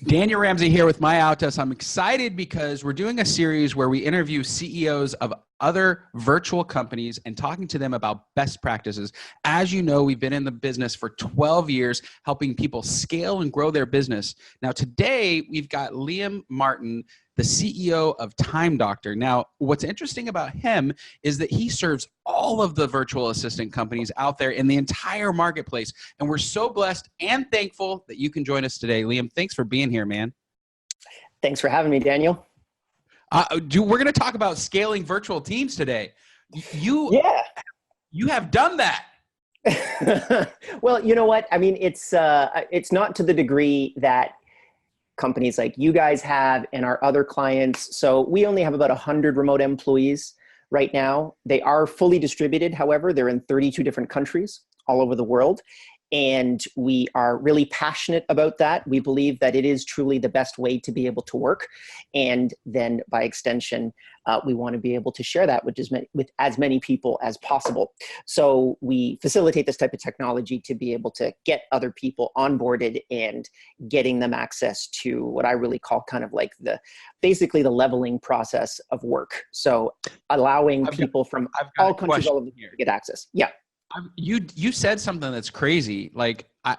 Daniel Ramsey here with MyOutDesk. I'm excited because we're doing a series where we interview CEOs of other virtual companies and talking to them about best practices. As you know, we've been in the business for 12 years, helping people scale and grow their business. Now, today we've got Liam Martin, the CEO of Time Doctor. Now, what's interesting about him is that he serves all of the virtual assistant companies out there in the entire marketplace. And we're so blessed and thankful that you can join us today. Liam, thanks for being here, man. Thanks for having me, Daniel. We're going to talk about scaling virtual teams today. You have done that. Well, you know what? I mean, it's not to the degree that companies like you guys have and our other clients. So we only have about 100 remote employees right now. They are fully distributed. However, they're in 32 different countries all over the world. And we are really passionate about that. We believe that it is truly the best way to be able to work. And then by extension, we want to be able to share that with as many people as possible. So we facilitate this type of technology to be able to get other people onboarded and getting them access to what I really call kind of like basically the leveling process of work. So allowing people from all countries all over the world to get access. Yeah. You said something that's crazy,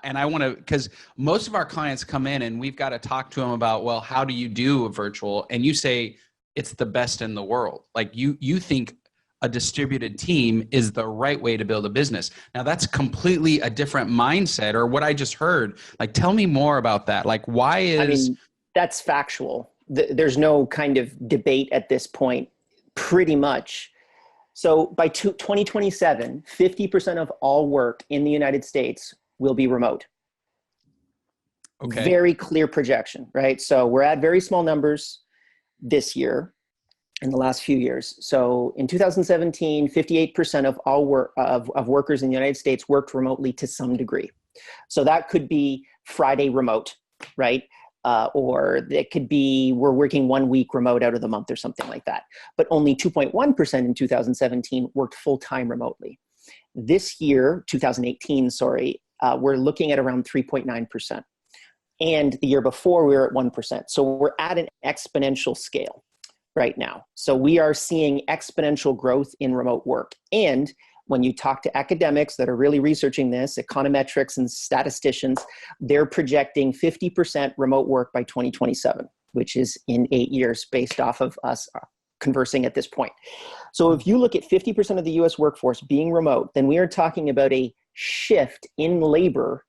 and I want to, because most of our clients come in and we've got to talk to them about, well, how do you do a virtual? And you say it's the best in the world. Like you think a distributed team is the right way to build a business. Now that's completely a different mindset, or what I just heard. Like, tell me more about that. Like, why is... I mean, that's factual. There's no kind of debate at this point, pretty much. So by 2027, 50% of all work in the United States will be remote. Okay. Very clear projection, right? So we're at very small numbers this year, in the last few years. So in 2017, 58% of all workers in the United States worked remotely to some degree. So that could be Friday remote, right? Or it could be we're working 1 week remote out of the month or something like that. But only 2.1% in 2017 worked full-time remotely. This year, 2018, we're looking at around 3.9%. And the year before, we were at 1%. So we're at an exponential scale right now. So we are seeing exponential growth in remote work. And when you talk to academics that are really researching this, econometrics and statisticians, they're projecting 50% remote work by 2027, which is in 8 years based off of us conversing at this point. So if you look at 50% of the US workforce being remote, then we are talking about a shift in labor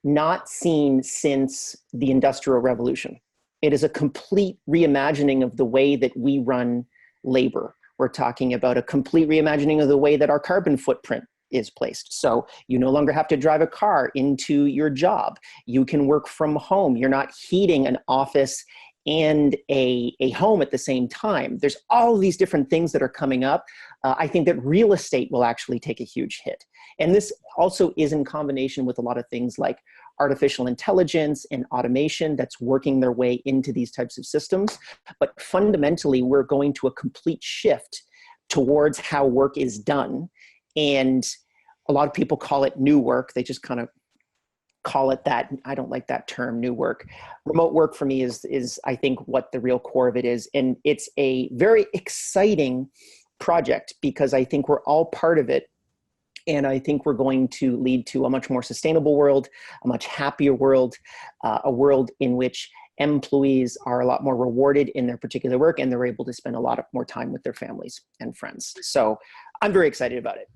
not seen since the Industrial Revolution. It is a complete reimagining of the way that we run labor. We're talking about a complete reimagining of the way that our carbon footprint is placed. So you no longer have to drive a car into your job. You can work from home. You're not heating an office and a home at the same time. There's all of these different things that are coming up. I think that real estate will actually take a huge hit. And this also is in combination with a lot of things like artificial intelligence and automation that's working their way into these types of systems. But fundamentally, we're going to a complete shift towards how work is done. And a lot of people call it new work. They just kind of call it that. I don't like that term, new work. Remote work for me is I think what the real core of it is. And it's a very exciting project because I think we're all part of it. And I think we're going to lead to a much more sustainable world, a much happier world, a world in which employees are a lot more rewarded in their particular work and they're able to spend a lot more time with their families and friends. So I'm very excited about it.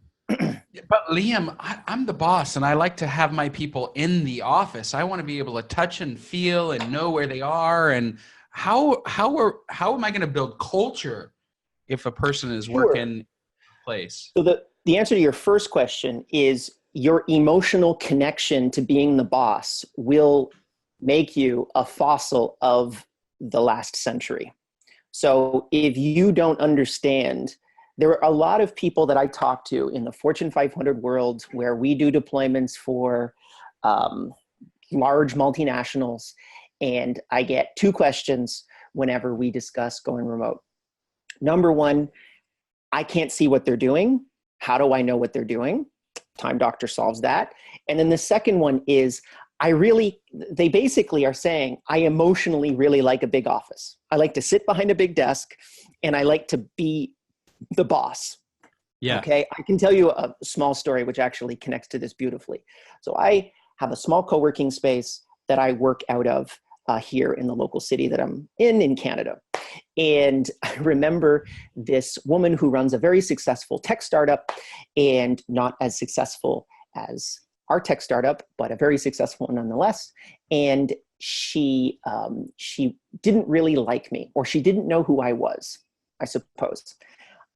But Liam, I'm the boss and I like to have my people in the office. I want to be able to touch and feel and know where they are. And how am I going to build culture if a person is working in a place? So the answer to your first question is your emotional connection to being the boss will make you a fossil of the last century. So if you don't understand, there are a lot of people that I talk to in the Fortune 500 world where we do deployments for large multinationals, and I get two questions whenever we discuss going remote. Number one, I can't see what they're doing. How do I know what they're doing? Time Doctor solves that. And then the second one is, they basically are saying, I emotionally really like a big office. I like to sit behind a big desk and I like to be the boss. Yeah. Okay. I can tell you a small story which actually connects to this beautifully. So I have a small co-working space that I work out of here in the local city that I'm in Canada. And I remember this woman who runs a very successful tech startup, and not as successful as our tech startup, but a very successful one nonetheless. And she didn't really like me, or she didn't know who I was, I suppose.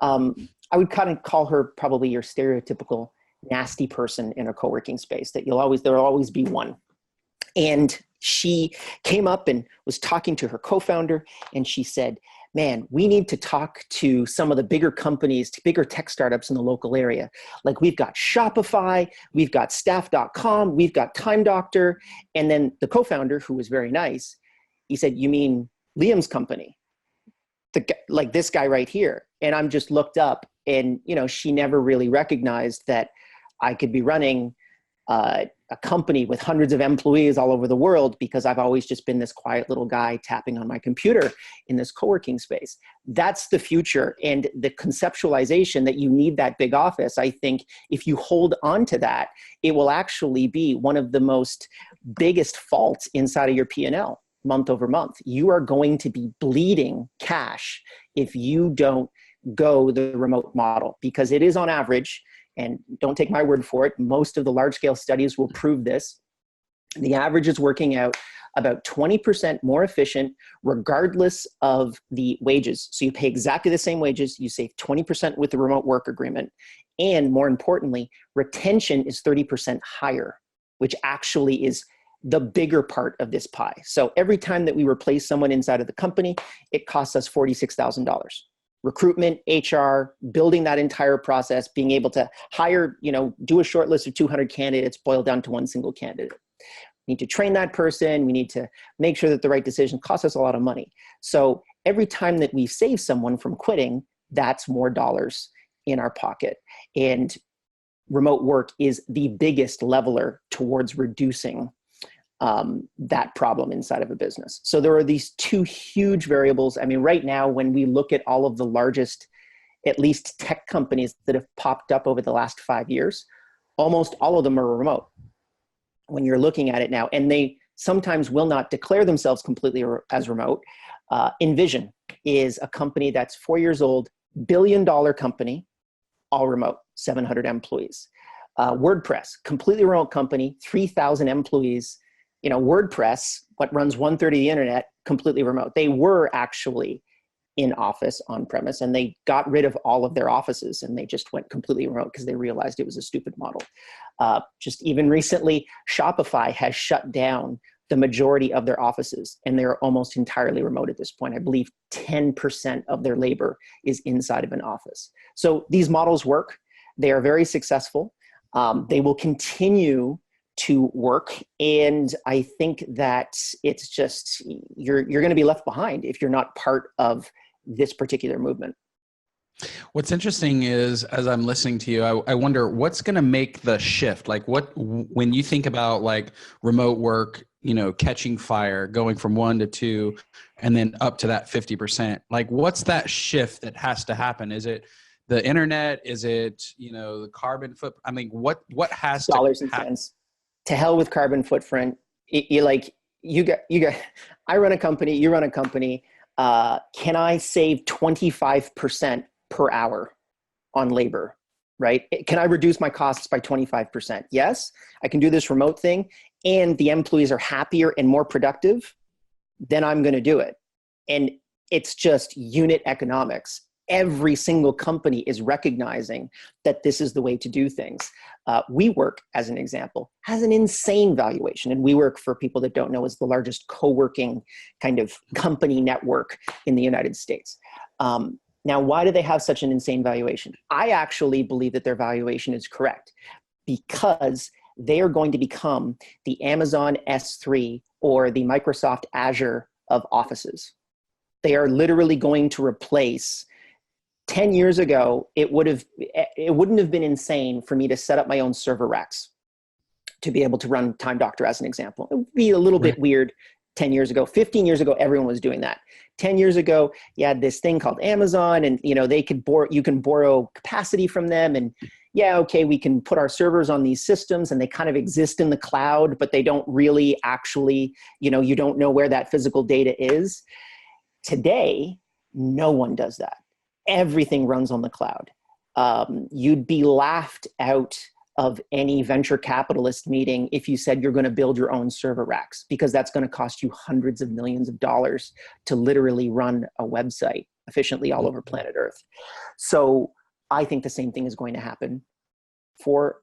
I would kind of call her probably your stereotypical nasty person in a co-working space that there will always be one. And she came up and was talking to her co-founder, and she said, man, we need to talk to some of the bigger companies, to bigger tech startups in the local area. Like, we've got Shopify, we've got staff.com, we've got Time Doctor. And then the co-founder, who was very nice, he said, you mean Liam's company? Like this guy right here. And I'm just looked up, and, she never really recognized that I could be running a company with hundreds of employees all over the world, because I've always just been this quiet little guy tapping on my computer in this co-working space. That's the future. And the conceptualization that you need that big office, I think if you hold on to that, it will actually be one of the most biggest faults inside of your P&L month over month. You are going to be bleeding cash if you don't go the remote model, because it is on average, and don't take my word for it, most of the large-scale studies will prove this, the average is working out about 20% more efficient regardless of the wages. So you pay exactly the same wages, you save 20% with the remote work agreement, and more importantly, retention is 30% higher, which actually is the bigger part of this pie. So every time that we replace someone inside of the company, it costs us $46,000. Recruitment, HR, building that entire process, being able to hire, do a short list of 200 candidates, boil down to one single candidate. We need to train that person. We need to make sure that the right decision costs us a lot of money. So every time that we save someone from quitting, that's more dollars in our pocket. And remote work is the biggest leveler towards reducing that problem inside of a business. So there are these two huge variables. I mean, right now, when we look at all of the largest, at least tech companies that have popped up over the last 5 years, almost all of them are remote when you're looking at it now. And they sometimes will not declare themselves completely as remote. Envision is a company that's 4 years old, billion-dollar company, all remote, 700 employees. WordPress, completely remote company, 3,000 employees. WordPress, what runs 1/3 of the internet, completely remote. They were actually in office on premise, and they got rid of all of their offices, and they just went completely remote because they realized it was a stupid model. Just even recently, Shopify has shut down the majority of their offices, and they're almost entirely remote at this point. I believe 10% of their labor is inside of an office. So these models work. They are very successful. They will continue to work. And I think that it's just, you're going to be left behind if you're not part of this particular movement. What's interesting is, as I'm listening to you, I wonder what's going to make the shift. Like, when you think about like remote work, catching fire, going from 1 to 2, and then up to that 50%, like what's that shift that has to happen? Is it the internet? Is it, the carbon footprint? I mean, what has dollars to and happen? cents. To hell with carbon footprint. I run a company, you run a company. Can I save 25% per hour on labor, right? Can I reduce my costs by 25%? Yes, I can do this remote thing, and the employees are happier and more productive, then I'm going to do it. And it's just unit economics. Every single company is recognizing that this is the way to do things. WeWork, as an example, has an insane valuation. And WeWork, for people that don't know, is the largest co-working kind of company network in the United States. Now, why do they have such an insane valuation? I actually believe that their valuation is correct, because they are going to become the Amazon S3 or the Microsoft Azure of offices. They are literally going to replace. 10 years ago, it wouldn't have been insane for me to set up my own server racks. to be able to run Time Doctor as an example. It would be a little bit weird 10 years ago. 15 years ago, everyone was doing that. 10 years ago, you had this thing called Amazon, and you can borrow capacity from them, and okay, we can put our servers on these systems and they kind of exist in the cloud, but they don't really actually, you don't know where that physical data is. Today, no one does that. Everything runs on the cloud. You'd be laughed out of any venture capitalist meeting if you said you're going to build your own server racks, because that's going to cost you hundreds of millions of dollars to literally run a website efficiently all over planet Earth. So I think the same thing is going to happen for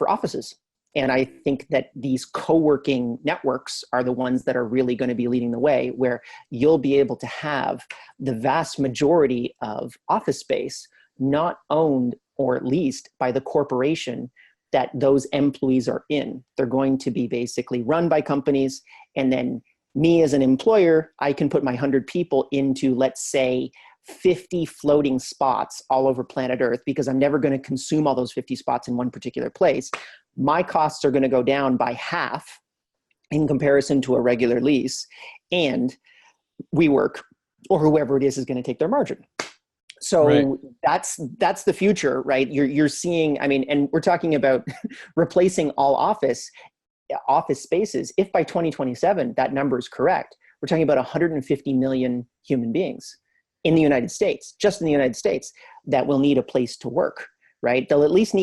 offices. And I think that these co-working networks are the ones that are really going to be leading the way, where you'll be able to have the vast majority of office space not owned or leased by the corporation that those employees are in. They're going to be basically run by companies. And then me as an employer, I can put my 100 people into, let's say, 50 floating spots all over planet Earth, because I'm never going to consume all those 50 spots in one particular place. My costs are going to go down by half in comparison to a regular lease, and WeWork or whoever it is going to take their margin. So that's the future, right? You're seeing, and we're talking about replacing all office spaces. If by 2027 that number is correct, we're talking about 150 million human beings in the United States, just in the United States, that will need a place to work, right? They'll at least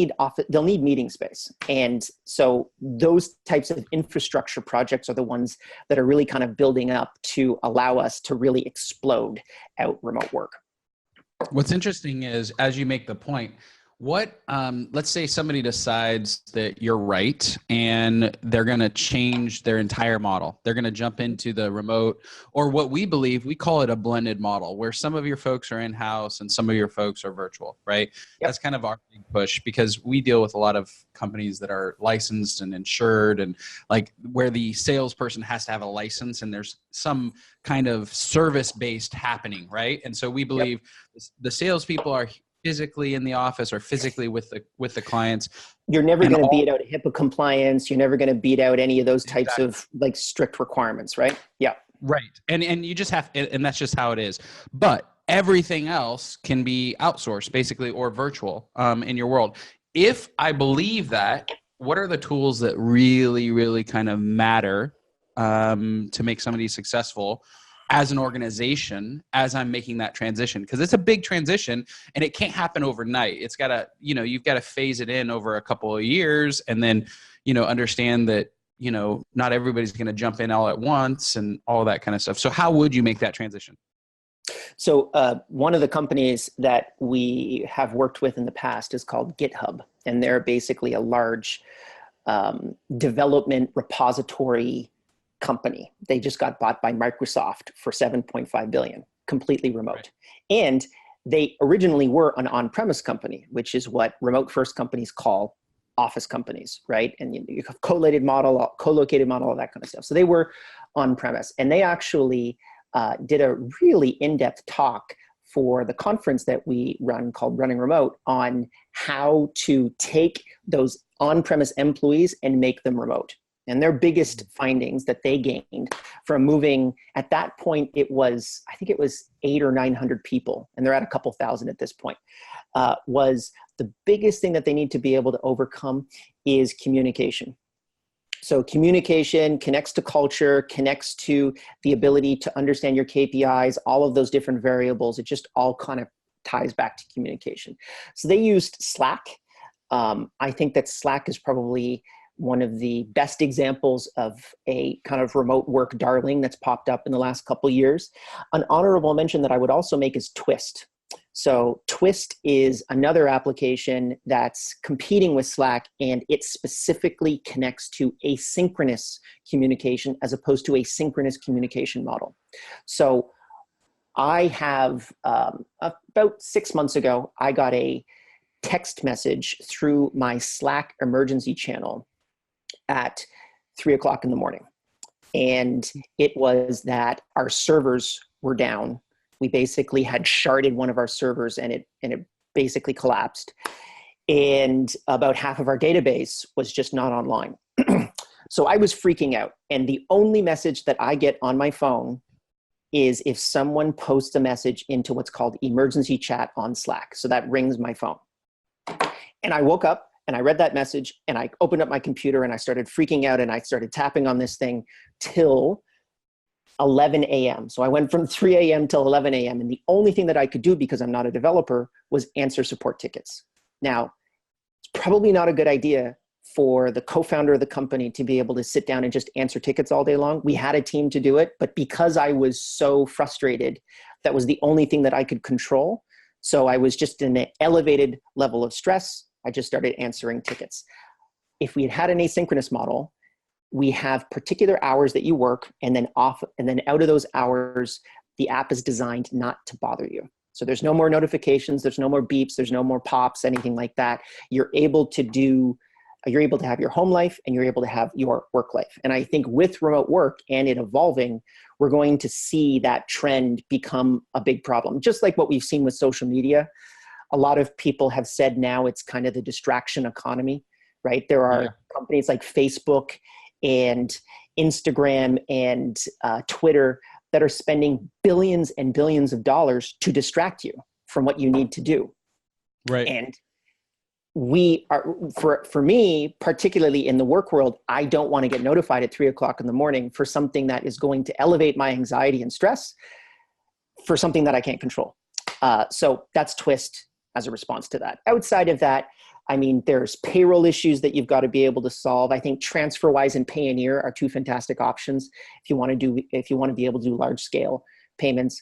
they'll need meeting space. And so those types of infrastructure projects are the ones that are really kind of building up to allow us to really explode out remote work. What's interesting is, as you make the point, let's say somebody decides that you're right and they're going to change their entire model. They're going to jump into the remote, or what we call it a blended model, where some of your folks are in-house and some of your folks are virtual, right? Yep. That's kind of our big push, because we deal with a lot of companies that are licensed and insured, and like where the salesperson has to have a license and there's some kind of service-based happening, right? And so we believe the salespeople are physically in the office or physically with the clients. You're never going to beat out HIPAA compliance. You're never going to beat out any of those types of like strict requirements, right? Yeah. Right. And you just have, and that's just how it is. But everything else can be outsourced basically, or virtual in your world. If I believe that, what are the tools that really, really kind of matter to make somebody successful as an organization, as I'm making that transition? Because it's a big transition and it can't happen overnight. It's got to, you've got to phase it in over a couple of years, and then, understand that, not everybody's going to jump in all at once and all that kind of stuff. So how would you make that transition? So one of the companies that we have worked with in the past is called GitHub, and they're basically a large development repository company. They just got bought by Microsoft for $7.5 billion, completely remote. Right. And they originally were an on-premise company, which is what remote first companies call office companies, right? And you have co-located model, all that kind of stuff. So they were on-premise, and they actually did a really in-depth talk for the conference that we run called Running Remote, on how to take those on-premise employees and make them remote. And their biggest findings that they gained from moving, at that point, I think it was 800 or 900 people, and they're at a couple thousand at this point, was the biggest thing that they need to be able to overcome is communication. So communication connects to culture, connects to the ability to understand your KPIs, all of those different variables. It just all kind of ties back to communication. So they used Slack. I think that Slack is probably one of the best examples of a kind of remote work darling that's popped up in the last couple of years. An honorable mention that I would also make is Twist. So Twist is another application that's competing with Slack, and it specifically connects to asynchronous communication as opposed to a synchronous communication model. So I have, about 6 months ago, I got a text message through my Slack emergency channel at 3 o'clock in the morning. And it was that our servers were down. We basically had sharded one of our servers, and it basically collapsed. And about half of our database was just not online. So I was freaking out. And the only message that I get on my phone is if someone posts a message into what's called emergency chat on Slack. So that rings my phone. And I woke up and I read that message and I opened up my computer and I started freaking out and I started tapping on this thing till 11 a.m. So I went from 3 a.m. till 11 a.m. And the only thing that I could do, because I'm not a developer, was answer support tickets. Now, it's probably not a good idea for the co-founder of the company to be able to sit down and just answer tickets all day long. We had a team to do it, but because I was so frustrated, that was the only thing that I could control. So I was just in an elevated level of stress. I just started answering tickets. If we had had an asynchronous model, we have particular hours that you work and then off, and then out of those hours, the app is designed not to bother you. So there's no more notifications, there's no more beeps, there's no more pops, anything like that. You're able to have your home life and you're able to have your work life. And I think with remote work and it evolving, we're going to see that trend become a big problem. Just like what we've seen with social media. A lot of people have said now it's kind of the distraction economy, right? There are companies like Facebook and Instagram and Twitter that are spending billions and billions of dollars to distract you from what you need to do. Right. And we are, for me, particularly in the work world, I don't want to get notified at 3 o'clock in the morning for something that is going to elevate my anxiety and stress for something that I can't control. So that's Twist as a response to that. Outside of that, I mean, there's payroll issues that you've got to be able to solve. I think TransferWise and Payoneer are two fantastic options if you want to be able to do large scale payments.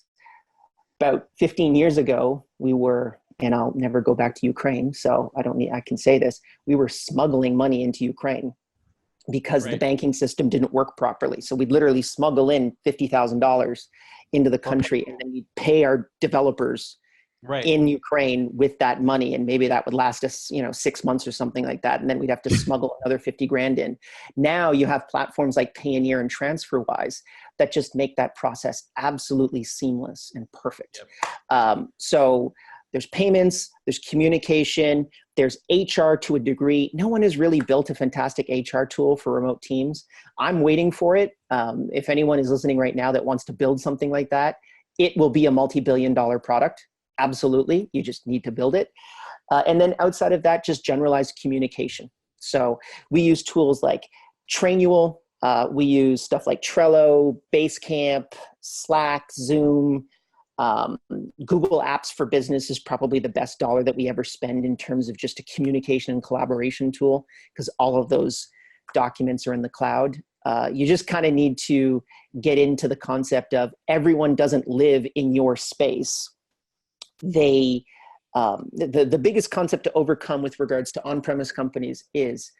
About 15 years ago, we were, and I'll never go back to Ukraine, so I can say this, we were smuggling money into Ukraine because the banking system didn't work properly. So we'd literally smuggle in $50,000 into the country and then we'd pay our developers in Ukraine with that money. And maybe that would last us, 6 months or something like that. And then we'd have to smuggle another 50 grand in. Now you have platforms like Payoneer and TransferWise that just make that process absolutely seamless and perfect. So there's payments, there's communication, there's HR to a degree. No one has really built a fantastic HR tool for remote teams. I'm waiting for it. If anyone is listening right now that wants to build something like that, it will be a multi-billion-dollar product. Absolutely. You just need to build it. And then outside of that, just generalized communication. So we use tools like Trainual. We use stuff like Trello, Basecamp, Slack, Zoom. Google Apps for Business is probably the best dollar that we ever spend in terms of just a communication and collaboration tool, because all of those documents are in the cloud. You just kind of need to get into the concept of everyone doesn't live in your space. The biggest concept to overcome with regards to on-premise companies is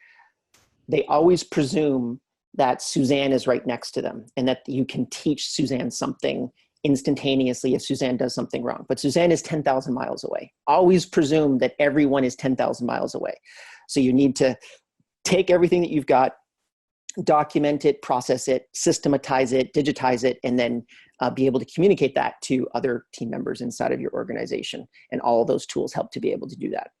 they always presume that Suzanne is right next to them and that you can teach Suzanne something instantaneously if Suzanne does something wrong. But Suzanne is 10,000 miles away. Always presume that everyone is 10,000 miles away. So you need to take everything that you've got, document it, process it, systematize it, digitize it, and then be able to communicate that to other team members inside of your organization. And all of those tools help to be able to do that.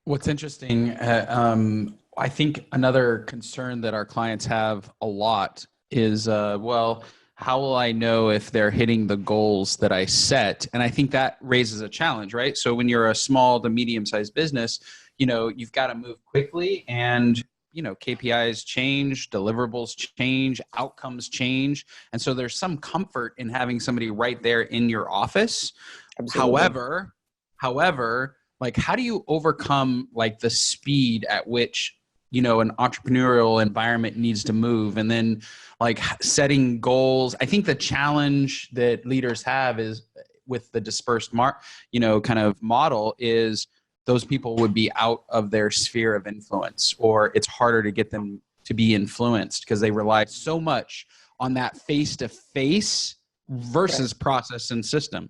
What's interesting, I think another concern that our clients have a lot is, well, how will I know if they're hitting the goals that I set? And I think that raises a challenge, right? So when you're a small to medium-sized business, you've got to move quickly, and KPIs change, deliverables change, outcomes change. And so there's some comfort in having somebody right there in your office. Absolutely. However, like, how do you overcome like the speed at which, an entrepreneurial environment needs to move, and then like setting goals? I think the challenge that leaders have is with the dispersed kind of model is those people would be out of their sphere of influence, or it's harder to get them to be influenced because they rely so much on that face-to-face versus process and system,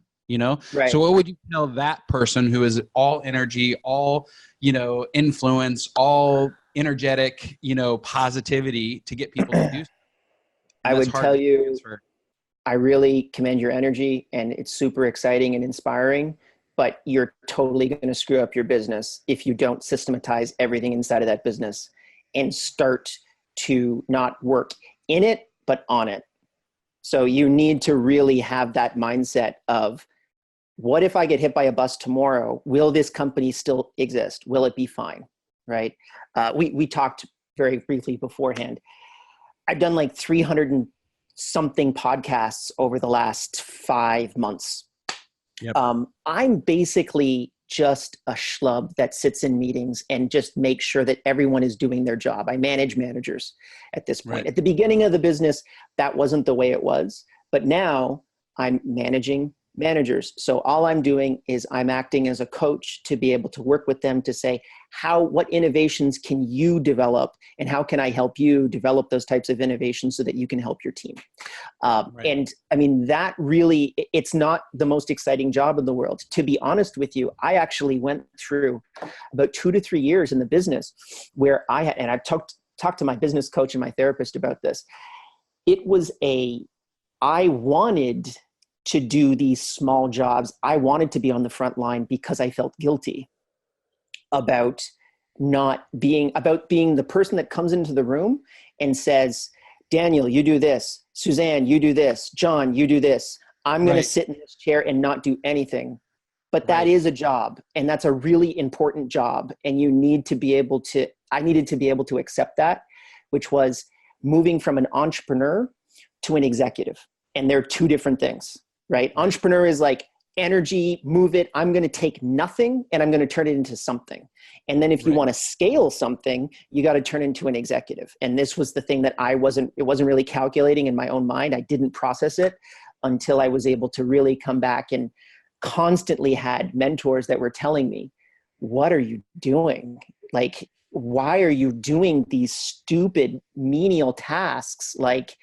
Right. So what would you tell that person who is all energy, all, influence, all energetic, positivity to get people to do something? I would tell you, I really commend your energy and it's super exciting and inspiring, but you're totally going to screw up your business if you don't systematize everything inside of that business and start to not work in it, but on it. So you need to really have that mindset of, what if I get hit by a bus tomorrow? Will this company still exist? Will it be fine? Right? We talked very briefly beforehand. I've done like 300 and something podcasts over the last 5 months. Yep. I'm basically just a schlub that sits in meetings and just makes sure that everyone is doing their job. I manage managers at this point. Right. At the beginning of the business, that wasn't the way it was. But now I'm managing managers. So all I'm doing is I'm acting as a coach to be able to work with them to say, what innovations can you develop, and how can I help you develop those types of innovations so that you can help your team? Right. And I mean, that really, it's not the most exciting job in the world. To be honest with you, I actually went through about 2 to 3 years in the business where I've talked to my business coach and my therapist about this. I wanted to do these small jobs. I wanted to be on the front line because I felt guilty about being the person that comes into the room and says, Daniel, you do this. Suzanne, you do this. John, you do this. I'm going to sit in this chair and not do anything. But that is a job, and that's a really important job. And I needed to be able to accept that, which was moving from an entrepreneur to an executive. And they're two different things, right? Entrepreneur is like energy, move it. I'm going to take nothing and I'm going to turn it into something. And then if you want to scale something, you got to turn into an executive. And this was the thing that it wasn't really calculating in my own mind. I didn't process it until I was able to really come back, and constantly had mentors that were telling me, what are you doing? Like, why are you doing these stupid menial tasks like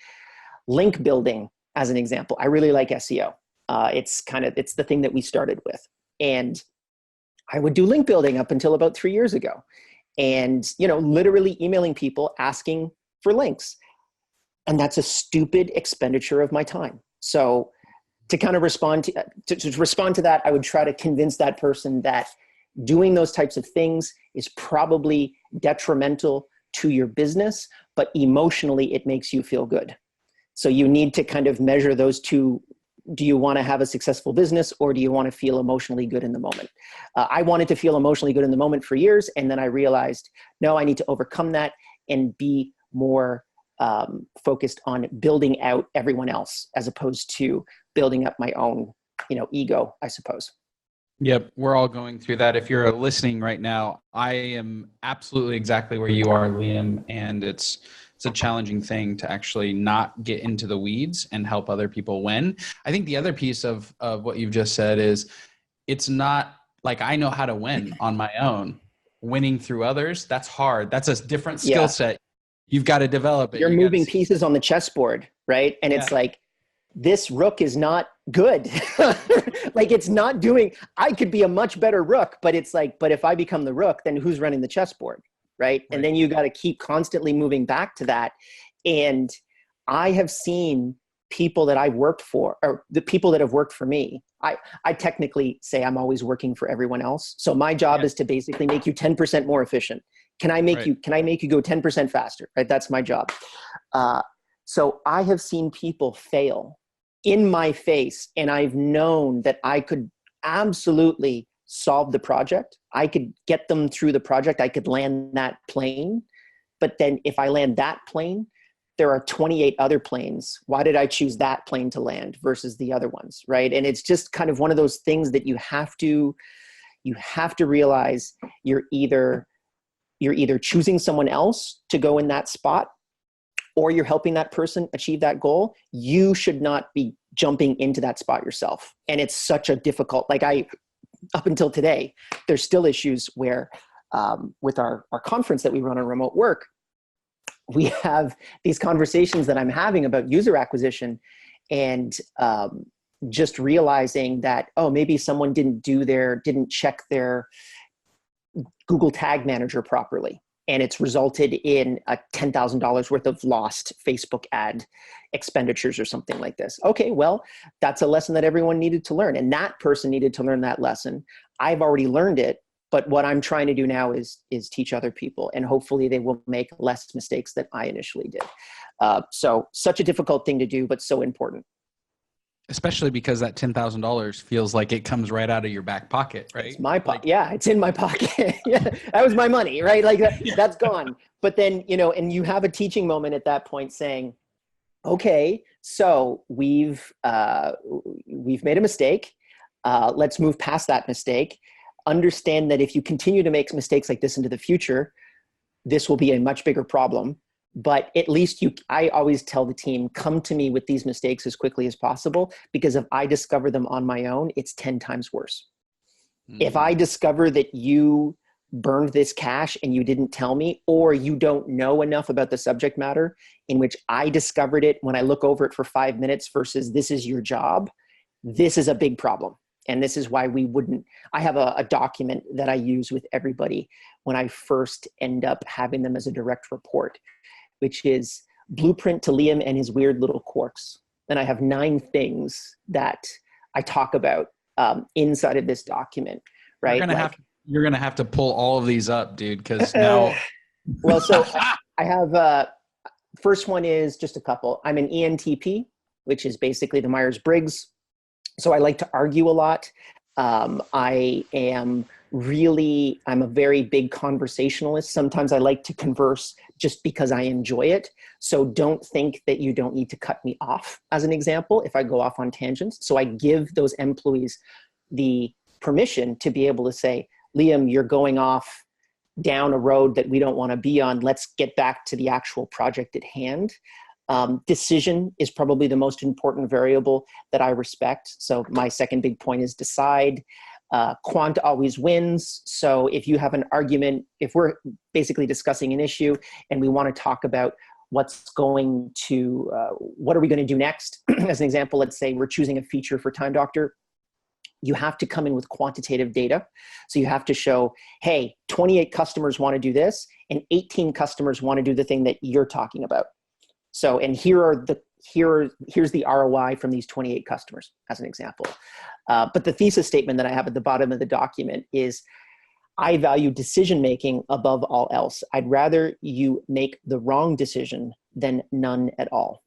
link building, as an example? I really like SEO. It's the thing that we started with. And I would do link building up until about 3 years ago. And, literally emailing people asking for links. And that's a stupid expenditure of my time. So to kind of respond to that, I would try to convince that person that doing those types of things is probably detrimental to your business, but emotionally it makes you feel good. So you need to kind of measure those two. Do you want to have a successful business, or do you want to feel emotionally good in the moment? I wanted to feel emotionally good in the moment for years. And then I realized, no, I need to overcome that and be more focused on building out everyone else as opposed to building up my own, ego, I suppose. Yep. We're all going through that. If you're listening right now, I am absolutely exactly where you are, Liam. And it's a challenging thing to actually not get into the weeds and help other people win. I think the other piece of what you've just said is, it's not like I know how to win on my own. Winning through others, that's hard. That's a different skill set. You've got to develop it. You're moving pieces on the chessboard, right? And it's like, this rook is not good. Like, it's not doing, I could be a much better rook, but it's like, but if I become the rook, then who's running the chessboard? Right. And then you got to keep constantly moving back to that. And I have seen people that I've worked for, or the people that have worked for me. I technically say I'm always working for everyone else. So my job is to basically make you 10% more efficient. Can I make you go 10% faster? Right. That's my job. So I have seen people fail in my face, and I've known that I could absolutely solve the project. I could get them through the project. I could land that plane. But then if I land that plane, there are 28 other planes. Why did I choose that plane to land versus the other ones? Right. And it's just kind of one of those things that you have to realize you're either choosing someone else to go in that spot, or you're helping that person achieve that goal. You should not be jumping into that spot yourself. And it's such a difficult, up until today, there's still issues where with our conference that we run on remote work, we have these conversations that I'm having about user acquisition, and just realizing that, maybe someone didn't check their Google Tag Manager properly. And it's resulted in a $10,000 worth of lost Facebook ad expenditures or something like this. Okay, well, that's a lesson that everyone needed to learn. And that person needed to learn that lesson. I've already learned it, But what I'm trying to do now is teach other people, and hopefully they will make less mistakes than I initially did. So such a difficult thing to do, but so important. Especially because that $10,000 feels like it comes right out of your back pocket, right? It's my pocket. Yeah, it's in my pocket. Yeah, that was my money, right? Like that's gone. But then, and you have a teaching moment at that point saying, okay, so we've made a mistake. Let's move past that mistake. Understand that if you continue to make mistakes like this into the future, this will be a much bigger problem. But at least I always tell the team, come to me with these mistakes as quickly as possible, because if I discover them on my own, it's 10 times worse. If I discover that you burned this cash and you didn't tell me, or you don't know enough about the subject matter in which I discovered it when I look over it for 5 minutes versus this is your job, this is a big problem. And this is why I have a document that I use with everybody when I first end up having them as a direct report, which is blueprint to Liam and his weird little quirks. And I have 9 things that I talk about inside of this document, right? You're gonna have to pull all of these up, dude, because now. Well, so I have first one is just a couple. I'm an ENTP, which is basically the Myers-Briggs. So I like to argue a lot. I'm a very big conversationalist. Sometimes I like to converse just because I enjoy it. So don't think that you don't need to cut me off, as an example, if I go off on tangents. So I give those employees the permission to be able to say, Liam, you're going off down a road that we don't want to be on. Let's get back to the actual project at hand. Decision is probably the most important variable that I respect. So my second big point is decide. Quant always wins. So if you have an argument, if we're basically discussing an issue and we want to talk about what are we going to do next? As an example, let's say we're choosing a feature for Time Doctor. You have to come in with quantitative data. So you have to show, hey, 28 customers want to do this and 18 customers want to do the thing that you're talking about. So, and here's the ROI from these 28 customers, as an example. But the thesis statement that I have at the bottom of the document is, I value decision-making above all else. I'd rather you make the wrong decision than none at all.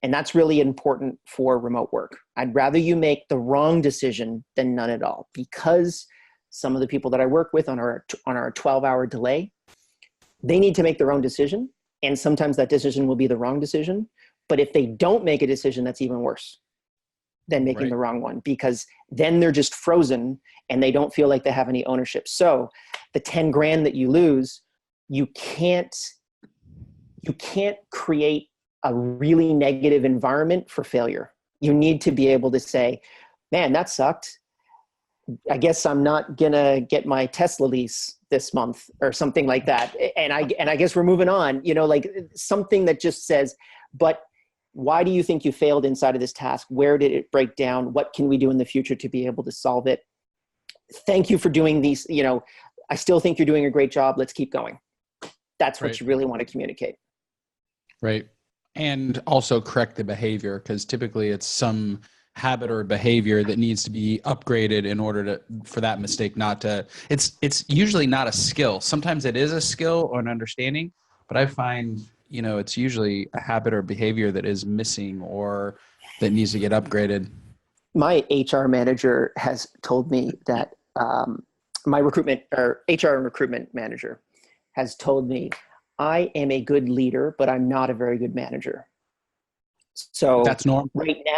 And that's really important for remote work. I'd rather you make the wrong decision than none at all, because some of the people that I work with on our 12-hour delay, they need to make their own decision. And sometimes that decision will be the wrong decision. But if they don't make a decision, that's even worse than making the wrong one, because then they're just frozen and they don't feel like they have any ownership. So the 10 grand that you lose, you can't create a really negative environment for failure. You need to be able to say, man, that sucked. I guess I'm not gonna get my Tesla lease this month or something like that. And I guess we're moving on, like something that just says, but why do you think you failed inside of this task? Where did it break down? What can we do in the future to be able to solve it? Thank you for doing these. I still think you're doing a great job. Let's keep going. That's what you really want to communicate. Right. And also correct the behavior, because typically it's some habit or behavior that needs to be upgraded in order for that mistake not to, it's usually not a skill. Sometimes it is a skill or an understanding, but I find, it's usually a habit or behavior that is missing or that needs to get upgraded. My HR manager has told me that my recruitment or HR and recruitment manager has told me, I am a good leader, but I'm not a very good manager. So that's normal right now.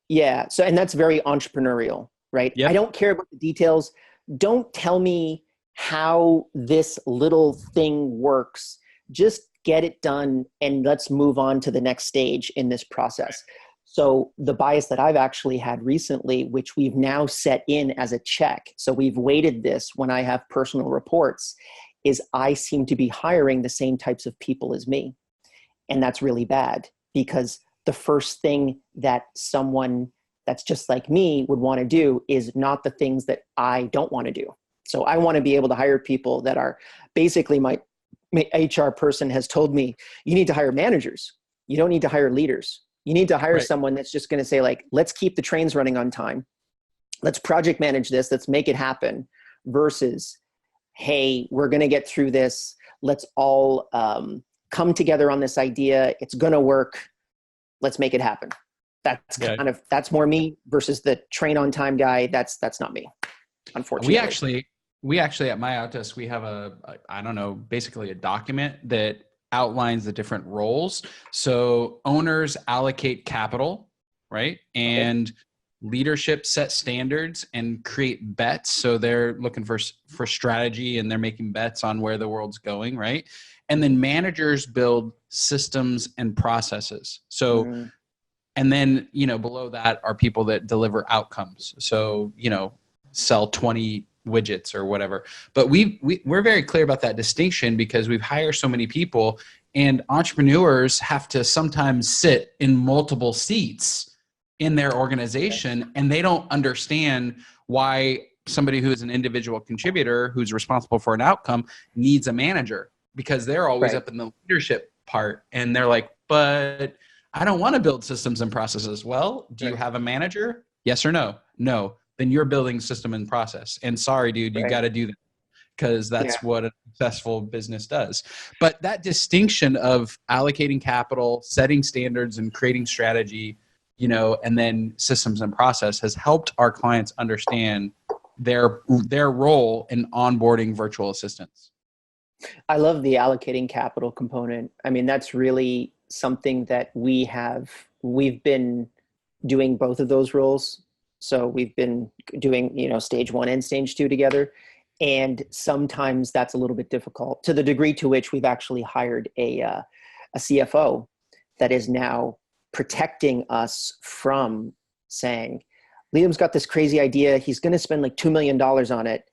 Yeah. So, and that's very entrepreneurial, right? Yep. I don't care about the details. Don't tell me how this little thing works. Just get it done and let's move on to the next stage in this process. So the bias that I've actually had recently, which we've now set in as a check, so we've weighted this when I have personal reports, is I seem to be hiring the same types of people as me. And that's really bad, because the first thing that someone that's just like me would want to do is not the things that I don't want to do. So I want to be able to hire people that are basically my HR person has told me, you need to hire managers. You don't need to hire leaders. You need to hire someone that's just going to say, like, let's keep the trains running on time. Let's project manage this. Let's make it happen, versus hey, we're going to get through this. Let's all come together on this idea. It's going to work. Let's make it happen. That's more me versus the train on time guy. That's not me, unfortunately. We actually at MyOutDesk, we have basically a document that outlines the different roles. So owners allocate capital, right? And leadership set standards and create bets. So they're looking for strategy and they're making bets on where the world's going, right? And then managers build systems and processes. So, and then, below that are people that deliver outcomes. So, sell 20 widgets or whatever. But we're very clear about that distinction because we've hired so many people, and entrepreneurs have to sometimes sit in multiple seats in their organization, and they don't understand why somebody who is an individual contributor who's responsible for an outcome needs a manager, because they're always up in the leadership part, and they're like, but I don't want to build systems and processes. Well, do you have a manager? Yes or no? No. Then you're building system and process. And sorry, dude, you got to do that, because that's what a successful business does. But that distinction of allocating capital, setting standards, and creating strategy, and then systems and process has helped our clients understand their role in onboarding virtual assistants. I love the allocating capital component. I mean, that's really something that we've been doing both of those roles. So we've been doing, stage 1 and stage 2 together. And sometimes that's a little bit difficult, to the degree to which we've actually hired a CFO that is now protecting us from saying, Liam's got this crazy idea. He's going to spend like $2 million on it.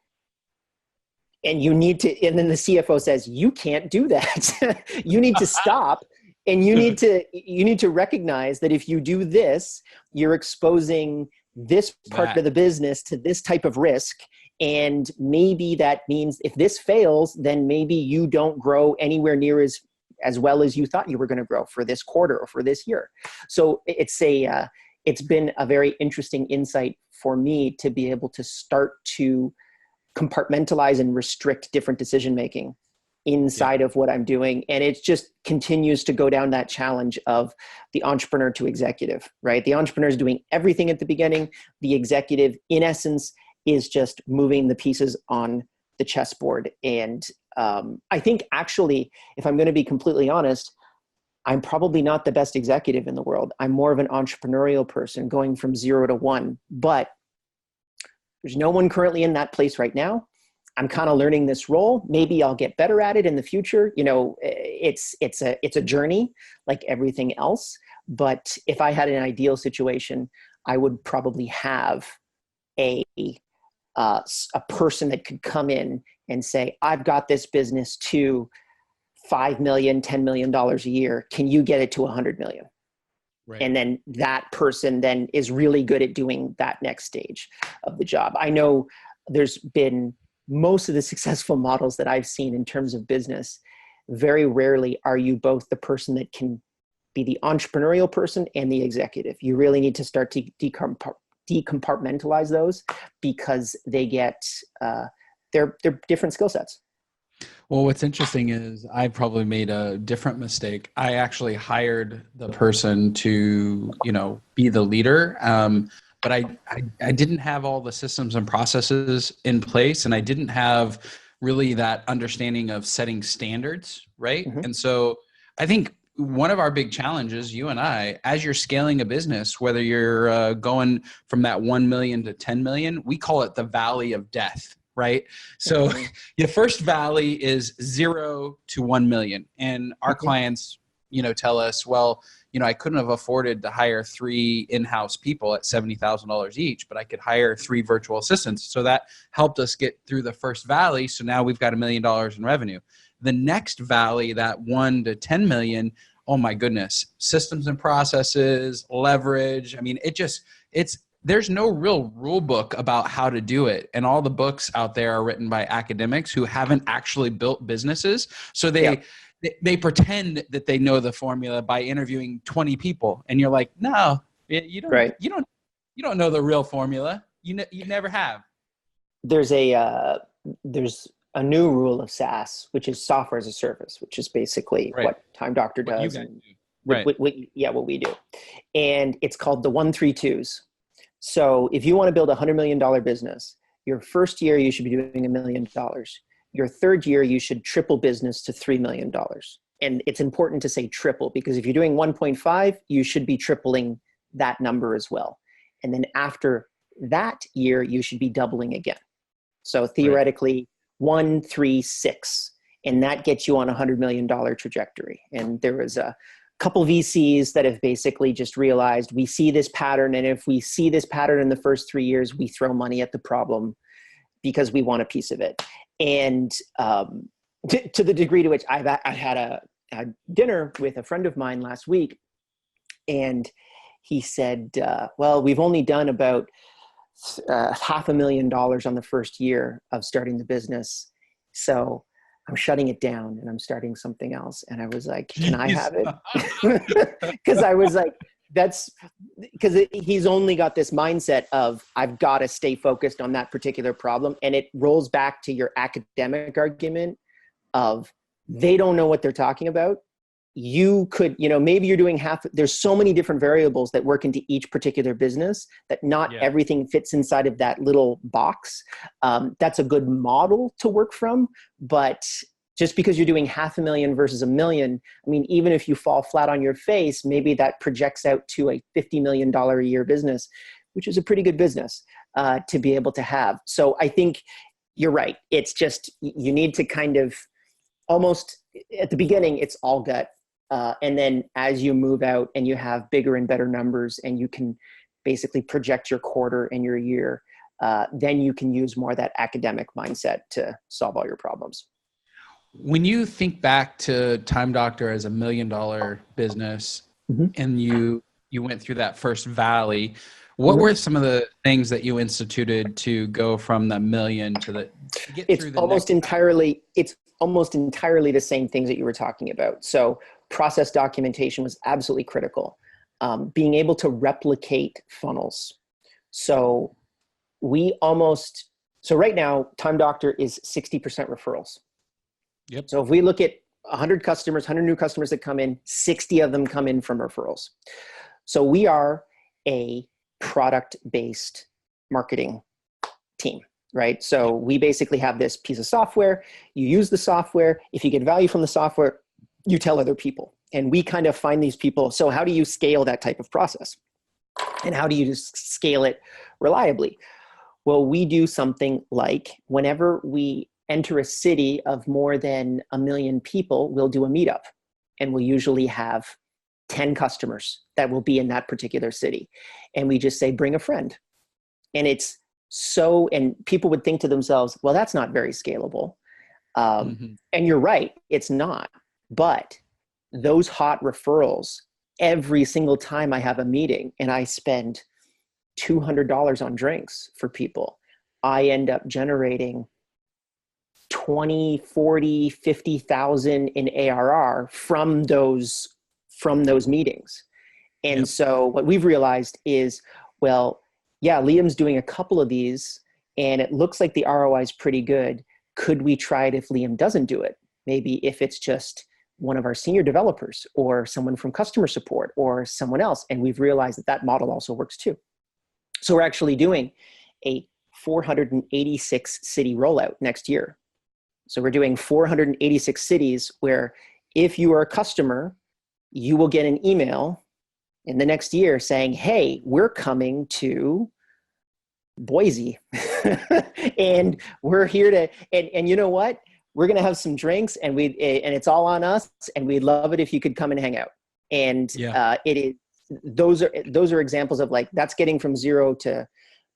And and then the CFO says, you can't do that. You need to stop. And you need to recognize that if you do this, you're exposing this part of the business to this type of risk. And maybe that means if this fails, then maybe you don't grow anywhere near as well as you thought you were going to grow for this quarter or for this year. So it's been a very interesting insight for me to be able to start to compartmentalize and restrict different decision-making inside of what I'm doing. And it just continues to go down that challenge of the entrepreneur to executive, right? The entrepreneur is doing everything at the beginning. The executive, in essence, is just moving the pieces on the chessboard. And I think actually, if I'm going to be completely honest, I'm probably not the best executive in the world. I'm more of an entrepreneurial person going from 0 to 1, but there's no one currently in that place right now. I'm kind of learning this role. Maybe I'll get better at it in the future. It's a journey like everything else. But if I had an ideal situation, I would probably have a person that could come in and say, I've got this business to $5 million, $10 million a year. Can you get it to 100 million? Right. And then that person then is really good at doing that next stage of the job. I know there's been most of the successful models that I've seen in terms of business. Very rarely are you both the person that can be the entrepreneurial person and the executive. You really need to start to decompartmentalize those, because they get, they're different skill sets. Well, what's interesting is I probably made a different mistake. I actually hired the person to, be the leader. But I didn't have all the systems and processes in place, and I didn't have really that understanding of setting standards, right? Mm-hmm. And so I think one of our big challenges, you and I, as you're scaling a business, whether you're going from that 1 million to 10 million, we call it the valley of death, right? So the first valley is 0 to 1 million. And our clients, tell us, well, I couldn't have afforded to hire 3 in-house people at $70,000 each, but I could hire 3 virtual assistants. So that helped us get through the first valley. So now we've got $1 million in revenue. The next valley, that 1 to 10 million, oh my goodness, systems and processes, leverage. I mean, there's no real rule book about how to do it. And all the books out there are written by academics who haven't actually built businesses. So they pretend that they know the formula by interviewing 20 people. And you're like, no, you don't, right. you don't know the real formula. You never have. There's a a new rule of SaaS, which is software as a service, which is basically Right. what Time Doctor What you does. guys And do. Right. what we do. And it's called the 1-3-2s. So if you want to build a $100 million business, your first year, you should be doing $1 million. Your third year, you should triple business to $3 million. And it's important to say triple, because if you're doing 1.5, you should be tripling that number as well. And then after that year, you should be doubling again. So theoretically, 1, 3, 6, and that gets you on a $100 million trajectory. And there was a couple VCs that have basically just realized we see this pattern, and if we see this pattern in the first 3 years, we throw money at the problem because we want a piece of it. And to the degree to which I had a dinner with a friend of mine last week, and he said, well, we've only done about $500,000 on the first year of starting the business. So I'm shutting it down and I'm starting something else. And I was like, can I have it? Because I was like, that's because he's only got this mindset of I've got to stay focused on that particular problem. And it rolls back to your academic argument of they don't know what they're talking about. You could, maybe you're doing there's so many different variables that work into each particular business that not everything fits inside of that little box. That's a good model to work from, but just because you're doing $500,000 versus $1 million, I mean, even if you fall flat on your face, maybe that projects out to a $50 million a year business, which is a pretty good business to be able to have. So I think you're right. It's just, you need to kind of almost at the beginning, it's all gut. And then as you move out and you have bigger and better numbers and you can basically project your quarter and your year, then you can use more of that academic mindset to solve all your problems. When you think back to Time Doctor as $1 million business, and you went through that first valley, what were some of the things that you instituted to go from the million to get through the almost entirely the same things that you were talking about. So process documentation was absolutely critical. Being able to replicate funnels. So right now, Time Doctor is 60% referrals. Yep. So if we look at 100 new customers that come in, 60 of them come in from referrals. So we are a product-based marketing team, right? So we basically have this piece of software. You use the software. If you get value from the software, you tell other people. And we kind of find these people. So how do you scale that type of process? And how do you just scale it reliably? Well, we do something like whenever we enter a city of more than 1 million people, we'll do a meetup. And we'll usually have 10 customers that will be in that particular city. And we just say, bring a friend. And and people would think to themselves, well, that's not very scalable. And you're right, it's not. But those hot referrals, every single time I have a meeting and I spend $200 on drinks for people, I end up generating 20, 40, 50,000 in ARR from those meetings. And so what we've realized is, well, yeah, Liam's doing a couple of these and it looks like the ROI is pretty good. Could we try it if Liam doesn't do it? Maybe if it's just one of our senior developers or someone from customer support or someone else. And we've realized that model also works too. So we're actually doing a 486 city rollout next year. So we're doing 486 cities where if you are a customer, you will get an email in the next year saying, hey, we're coming to Boise and we're here to, and you know what? We're going to have some drinks and it's all on us. And we'd love it if you could come and hang out. And those are examples of like, that's getting from 0 to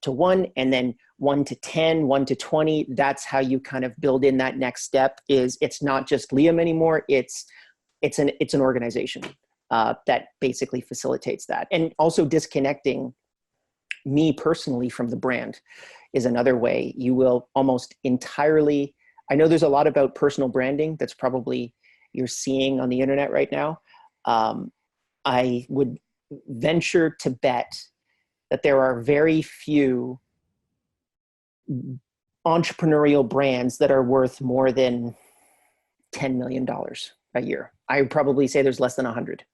1, and then 1 to 10, 1 to 20. That's how you kind of build in that next step. It's not just Liam anymore. It's an organization that basically facilitates that. And also disconnecting me personally from the brand is another way. You will almost entirely, I know there's a lot about personal branding that's probably you're seeing on the internet right now. I would venture to bet that there are very few entrepreneurial brands that are worth more than $10 million a year. I would probably say there's less than 100,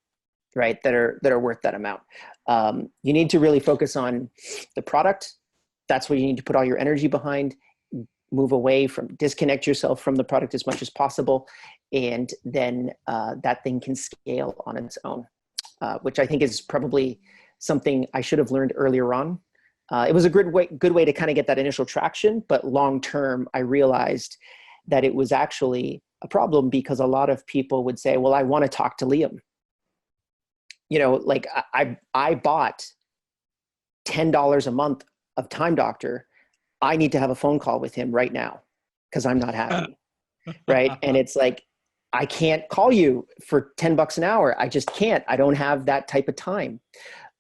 right, that are worth that amount. You need to really focus on the product. That's what you need to put all your energy behind. Move away from, disconnect yourself from the product as much as possible, and then that thing can scale on its own, which I think is probably something I should have learned earlier on. It was a good way to kind of get that initial traction, but long term, I realized that it was actually a problem because a lot of people would say, well, I want to talk to Liam. You know, like I bought $10 a month of Time Doctor. I need to have a phone call with him right now because I'm not happy. Right. And it's like, I can't call you for $10 an hour. I just can't. I don't have that type of time.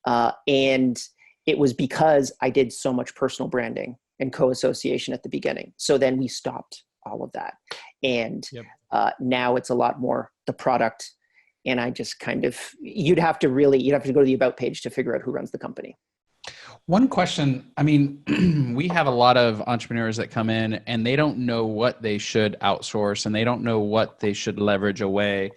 And it was because I did so much personal branding and co-association at the beginning. So then we stopped all of that. And now it's a lot more the product. And I just kind of, you'd have to go to the About page to figure out who runs the company. One question, I mean, we have a lot of entrepreneurs that come in and they don't know what they should outsource and they don't know what they should leverage away.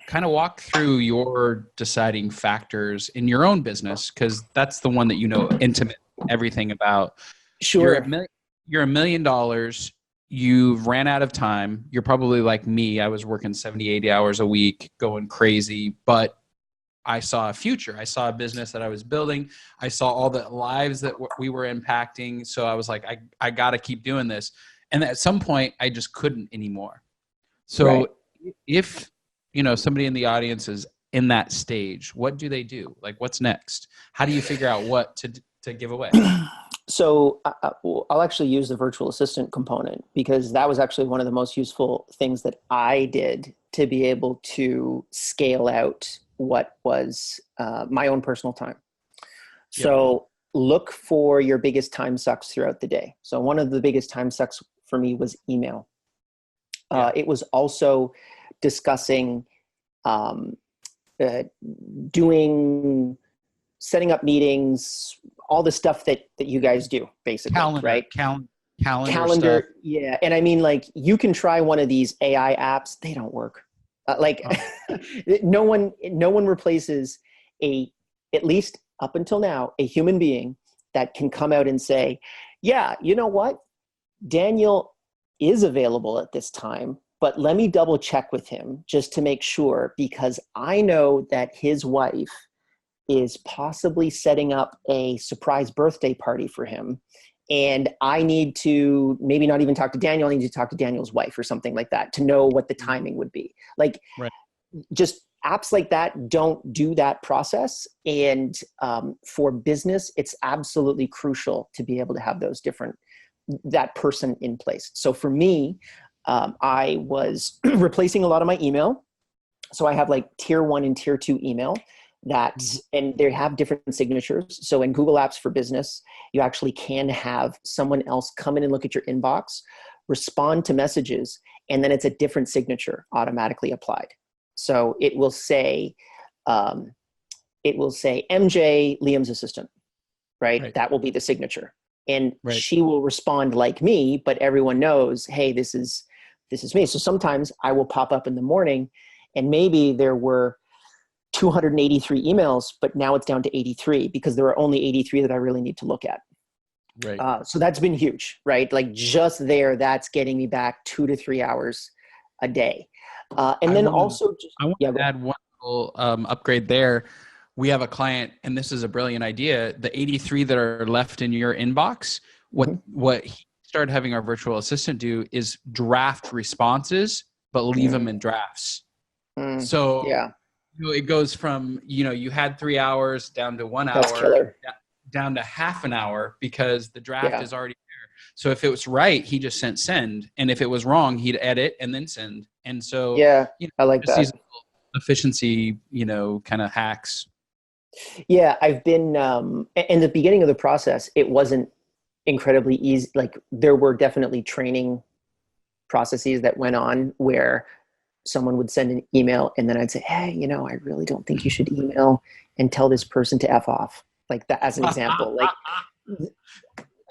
Kind of walk through your deciding factors in your own business, because that's the one that you know intimate everything about. Sure. You're $1 million. You've ran out of time. You're probably like me. I was working 70, 80 hours a week, going crazy, but I saw a future. I saw a business that I was building. I saw all the lives that we were impacting. So I was like, I got to keep doing this. And at some point I just couldn't anymore. So if, you know, somebody in the audience is in that stage, what do they do? Like, what's next? How do you figure out what to give away? So I'll actually use the virtual assistant component because that was actually one of the most useful things that I did to be able to scale out what was my own personal time. So look for your biggest time sucks throughout the day. So one of the biggest time sucks for me was email. It was also discussing setting up meetings, all the stuff that you guys do, basically, right? Calendar stuff. Yeah. And I mean, like, you can try one of these AI apps. They don't work. No one replaces at least up until now, a human being that can come out and say, yeah, you know what? Daniel is available at this time, but let me double check with him just to make sure, because I know that his wife is possibly setting up a surprise birthday party for him. And I need to maybe not even talk to Daniel. I need to talk to Daniel's wife or something like that to know what the timing would be. Like, just apps like that don't do that process. And for business, it's absolutely crucial to be able to have that person in place. So for me, I was replacing a lot of my email. So I have like tier 1 and tier 2 email. And they have different signatures. So in Google Apps for Business, you actually can have someone else come in and look at your inbox, respond to messages, and then it's a different signature automatically applied. So it will say MJ, Liam's assistant, right? That will be the signature. And she will respond like me, but everyone knows, hey, this is me. So sometimes I will pop up in the morning and maybe there were 283 emails, but now it's down to 83 because there are only 83 that I really need to look at. So that's been huge, right? Like, just there, that's getting me back 2 to 3 hours a day. And then I want to add one little upgrade there. We have a client, and this is a brilliant idea. The 83 that are left in your inbox, what he started having our virtual assistant do is draft responses, but leave them in drafts. So it goes from, you had 3 hours down to 1 hour, down to half an hour, because the draft is already there. So if it was right, he just send. And if it was wrong, he'd edit and then send. And so, I like that. These efficiency, kind of hacks. Yeah, I've been, in the beginning of the process, it wasn't incredibly easy. Like, there were definitely training processes that went on where someone would send an email and then I'd say, hey, I really don't think you should email and tell this person to F off, like that, as an example. Like,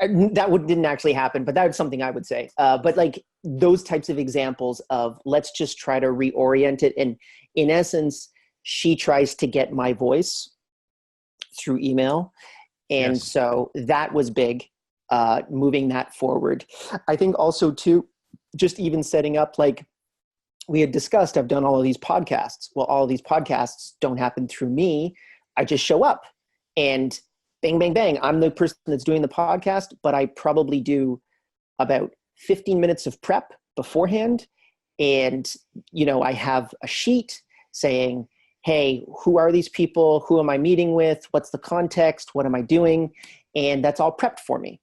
Didn't actually happen, but that's something I would say. But like those types of examples of let's just try to reorient it. And in essence, she tries to get my voice through email. And Yes. so that was big, moving that forward. I think also too, just even setting up, like we had discussed, I've done all of these podcasts. Well, all of these podcasts don't happen through me. I just show up and bang, bang, bang. I'm the person that's doing the podcast, but I probably do about 15 minutes of prep beforehand. And, you know, I have a sheet saying, hey, who are these people? Who am I meeting with? What's the context? What am I doing? And that's all prepped for me.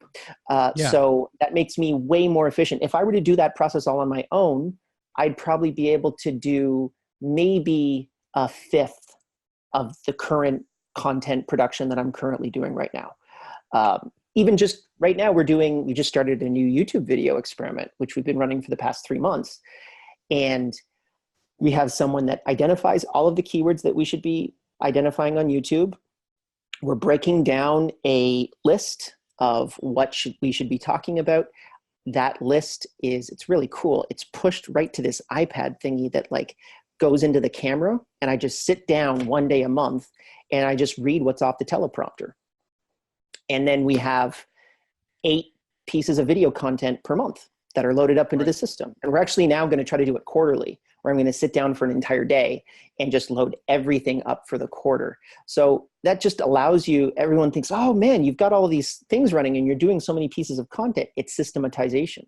Yeah. So that makes me way more efficient. If I were to do that process all on my own, I'd probably be able to do maybe a fifth of the current content production that I'm currently doing right now. Even just right now, we just started a new YouTube video experiment, which we've been running for the past 3 months. And we have someone that identifies all of the keywords that we should be identifying on YouTube. We're breaking down a list of what we should be talking about. That list it's really cool. It's pushed right to this iPad thingy that like goes into the camera, and I just sit down one day a month and I just read what's off the teleprompter. And then we have 8 pieces of video content per month that are loaded up into the system. And we're actually now going to try to do it quarterly, where I'm going to sit down for an entire day and just load everything up for the quarter. So that just allows you, everyone thinks, oh man, you've got all of these things running and you're doing so many pieces of content. It's systematization.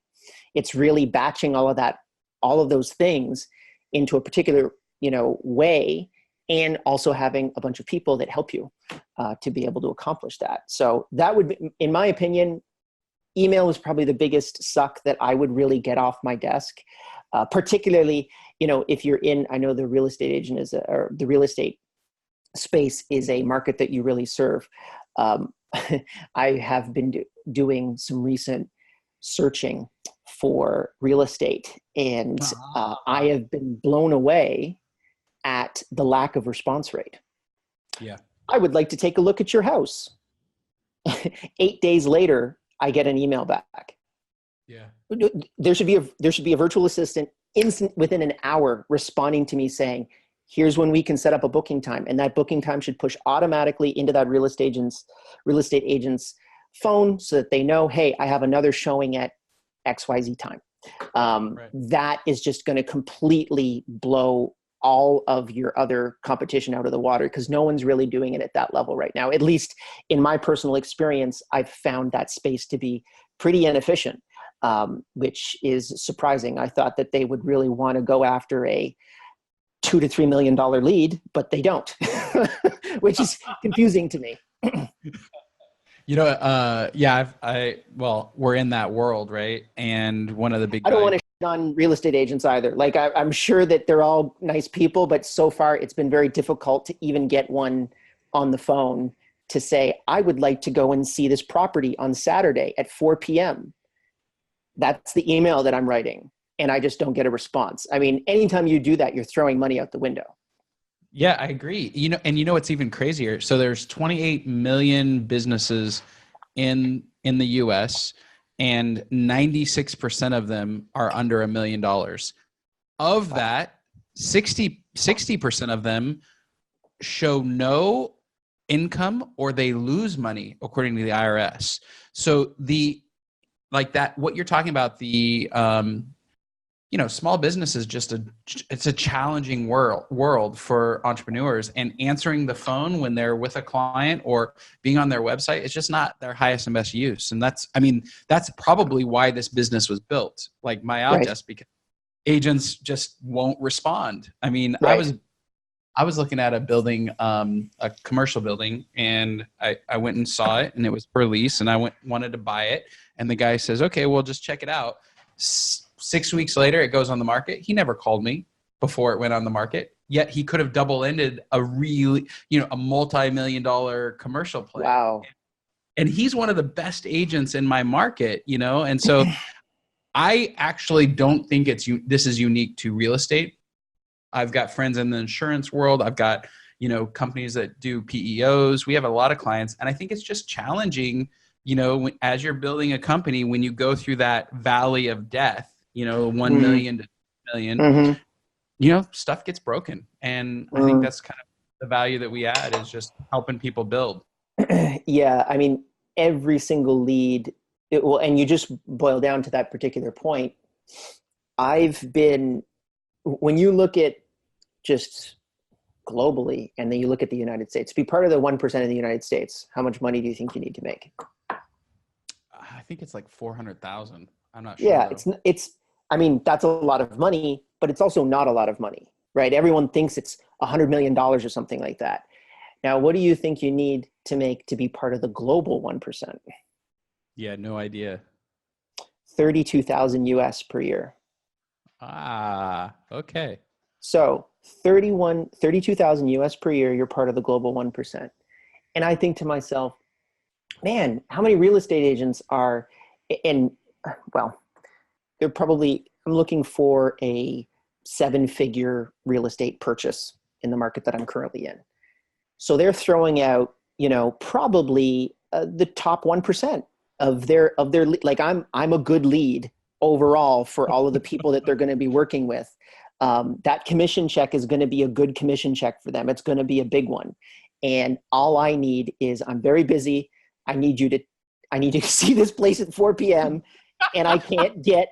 It's really batching all of those things into a particular, way, and also having a bunch of people that help you to be able to accomplish that. So that would be, in my opinion, email is probably the biggest suck that I would really get off my desk. Particularly, if you're in, I know the real estate agent or the real estate space is a market that you really serve. I have been doing some recent searching for real estate, and I have been blown away at the lack of response rate. Yeah. I would like to take a look at your house. 8 days later, I get an email back. Yeah. There should be a virtual assistant within an hour responding to me saying, here's when we can set up a booking time. And that booking time should push automatically into that real estate agent's phone so that they know, hey, I have another showing at XYZ time. Right. That is just going to completely blow all of your other competition out of the water, because no one's really doing it at that level right now. At least in my personal experience, I've found that space to be pretty inefficient, which is surprising. I thought that they would really want to go after a $2 to $3 million lead, but they don't, which is confusing to me. Well, we're in that world, right? And one of the big I don't want to shit on real estate agents either. Like I'm sure that they're all nice people, but so far it's been very difficult to even get one on the phone to say, I would like to go and see this property on Saturday at 4 p.m. That's the email that I'm writing, and I just don't get a response. I mean, anytime you do that, you're throwing money out the window. Yeah, I agree. What's even crazier? So there's 28 million businesses in the US, and 96% of them are under $1 million. Of that, 60% of them show no income or they lose money according to the IRS. So what you're talking about, small business is it's a challenging world for entrepreneurs, and answering the phone when they're with a client or being on their website, it's just not their highest and best use. And that's probably why this business was built, like MyOutDesk, because agents just won't respond. I mean, Right. I was looking at a building, a commercial building, and I went and saw it, and it was for lease, and I wanted to buy it. And the guy says, okay, well, just check it out. 6 weeks later, it goes on the market. He never called me before it went on the market, yet he could have double-ended a really, a multi-million-dollar commercial play. Wow. And he's one of the best agents in my market, and so I actually don't think this is unique to real estate. I've got friends in the insurance world. I've got, companies that do PEOs. We have a lot of clients, and I think it's just challenging you know, as you're building a company, when you go through that valley of death, you know, 1 million to 2 million, you know, stuff gets broken. And I think that's kind of the value that we add, is just helping people build. Yeah. I mean, every single lead, and you just boil down to that particular point. When you look at just globally, and then you look at the United States, be part of the 1% of the United States, how much money do you think you need to make? I think it's like 400,000. I'm not sure. Yeah, I mean, that's a lot of money, but it's also not a lot of money, right? Everyone thinks it's $100 million or something like that. Now, what do you think you need to make to be part of the global 1%? Yeah, no idea. 32,000 US per year. Ah, okay. So 32,000 US per year, you're part of the global 1%. And I think to myself, man, how many real estate agents are, and well, I'm looking for a 7-figure real estate purchase in the market that I'm currently in. So they're throwing out, you know, probably the top 1% of their, like I'm a good lead overall for all of the people that they're going to be working with. That commission check is going to be a good commission check for them. It's going to be a big one. And all I need is, I'm very busy. I need you to see this place at 4 p.m. and I can't get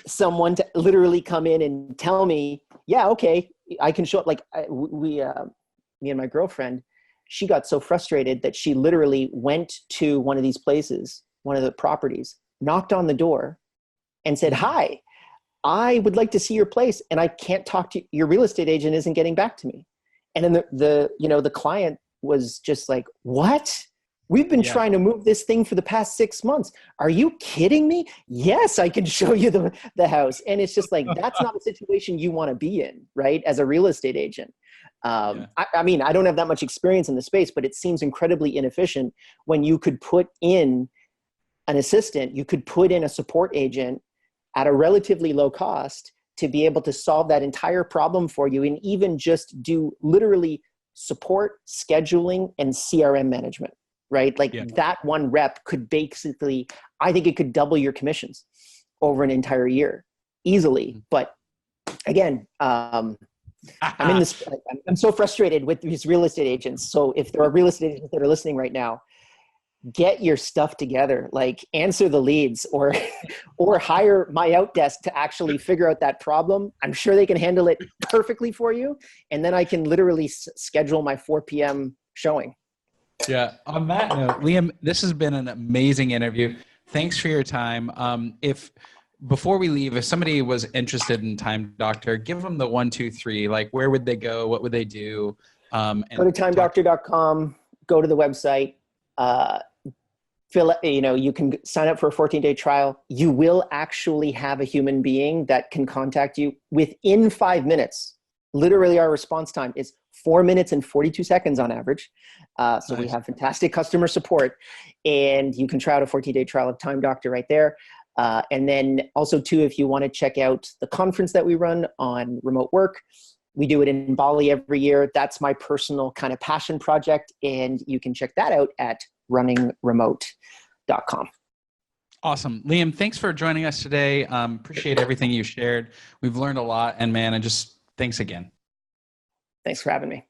someone to literally come in and tell me, yeah, okay, I can show up. Like me and my girlfriend, she got so frustrated that she literally went to one of these places, one of the properties, knocked on the door and said, hi, I would like to see your place. And I can't talk to you. Your real estate agent isn't getting back to me. And then the client was just like, what? We've been trying to move this thing for the past 6 months. Are you kidding me? Yes, I can show you the house. And it's just like, that's not a situation you want to be in, right? As a real estate agent. I mean, I don't have that much experience in the space, but it seems incredibly inefficient when you could put in an assistant, you could put in a support agent at a relatively low cost to be able to solve that entire problem for you, and even just do literally support, scheduling, and CRM management, right? Like that one rep could basically, I think it could double your commissions over an entire year easily. But again, I'm so frustrated with these real estate agents. So if there are real estate agents that are listening right now, get your stuff together, like answer the leads or hire MyOutDesk to actually figure out that problem. I'm sure they can handle it perfectly for you. And then I can literally schedule my 4 p.m. showing. Yeah. On that note, Liam, this has been an amazing interview. Thanks for your time. Before we leave, if somebody was interested in Time Doctor, give them the 1, 2, 3. Like, where would they go? What would they do? Go to timedoctor.com. Go to the website. You can sign up for a 14-day trial. You will actually have a human being that can contact you within 5 minutes. Literally, our response time is 4 minutes and 42 seconds on average. So nice. We have fantastic customer support, and you can try out a 14-day trial of Time Doctor right there. And then also too, if you want to check out the conference that we run on remote work, we do it in Bali every year. That's my personal kind of passion project. And you can check that out at runningremote.com. Awesome. Liam, thanks for joining us today. Appreciate everything you shared. We've learned a lot, and man, thanks again. Thanks for having me.